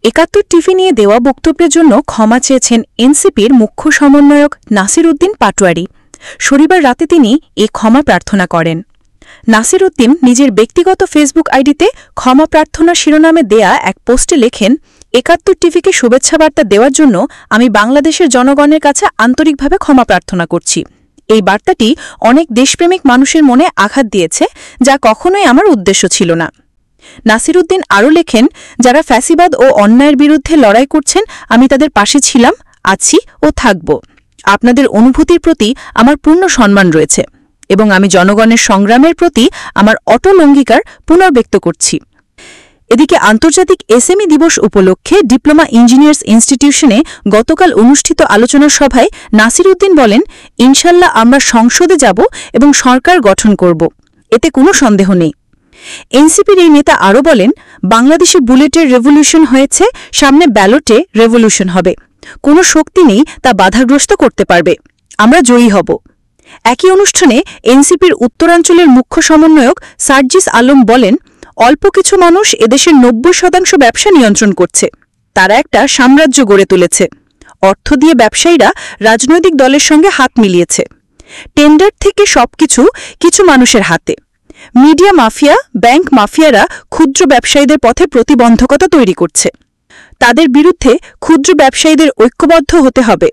একাত্তর টিভি নিয়ে দেওয়া বক্তব্যের জন্য ক্ষমা চেয়েছেন এনসিপির মুখ্য সমন্বয়ক নাসির উদ্দিন পাটোয়ারি। শনিবার রাতে তিনি এ ক্ষমা প্রার্থনা করেন। নাসির উদ্দিন নিজের ব্যক্তিগত ফেসবুক আইডিতে ক্ষমা প্রার্থনা শিরোনামে দেয়া এক পোস্টে লেখেন, একাত্তর টিভিকে শুভেচ্ছাবার্তা দেওয়ার জন্য আমি বাংলাদেশের জনগণের কাছে আন্তরিকভাবে ক্ষমা প্রার্থনা করছি। এই বার্তাটি অনেক দেশপ্রেমিক মানুষের মনে আঘাত দিয়েছে, যা কখনোই আমার উদ্দেশ্য ছিল না। নাসির উদ্দিন আরও লেখেন, যারা ফ্যাসিবাদ ও অন্যায়ের বিরুদ্ধে লড়াই করছেন আমি তাদের পাশে ছিলাম, আছি ও থাকব। আপনাদের অনুভূতির প্রতি আমার পূর্ণ সম্মান রয়েছে এবং আমি জনগণের সংগ্রামের প্রতি আমার অটল অঙ্গীকার পুনর্ব্যক্ত করছি। এদিকে আন্তর্জাতিক এসএমই দিবস উপলক্ষে ডিপ্লোমা ইঞ্জিনিয়ার্স ইনস্টিটিউশনে গতকাল অনুষ্ঠিত আলোচনা সভায় নাসির উদ্দিন বলেন, ইনশাল্লাহ আমরা সংসদে যাব এবং সরকার গঠন করব, এতে কোনো সন্দেহ নেই। এনসিপির এই নেতা আরও বলেন, বাংলাদেশে বুলেটের রেভলিউশন হয়েছে, সামনে ব্যালটে রেভলিউশন হবে। কোনো শক্তি নেই তা বাধাগ্রস্ত করতে পারবে, আমরা জয়ী হব। একই অনুষ্ঠানে এনসিপির উত্তরাঞ্চলের মুখ্য সমন্বয়ক সার্জিস আলম বলেন, অল্প কিছু মানুষ এদেশের ৯০% ব্যবসা নিয়ন্ত্রণ করছে, তারা একটা সাম্রাজ্য গড়ে তুলেছে। অর্থ দিয়ে ব্যবসায়ীরা রাজনৈতিক দলের সঙ্গে হাত মিলিয়েছে। টেন্ডার থেকে সবকিছু কিছু মানুষের হাতে। মিডিয়া মাফিয়া, ব্যাংক মাফিয়ারা ক্ষুদ্র ব্যবসায়ীদের পথে প্রতিবন্ধকতা তৈরি করছে। তাদের বিরুদ্ধে ক্ষুদ্র ব্যবসায়ীদের ঐক্যবদ্ধ হতে হবে।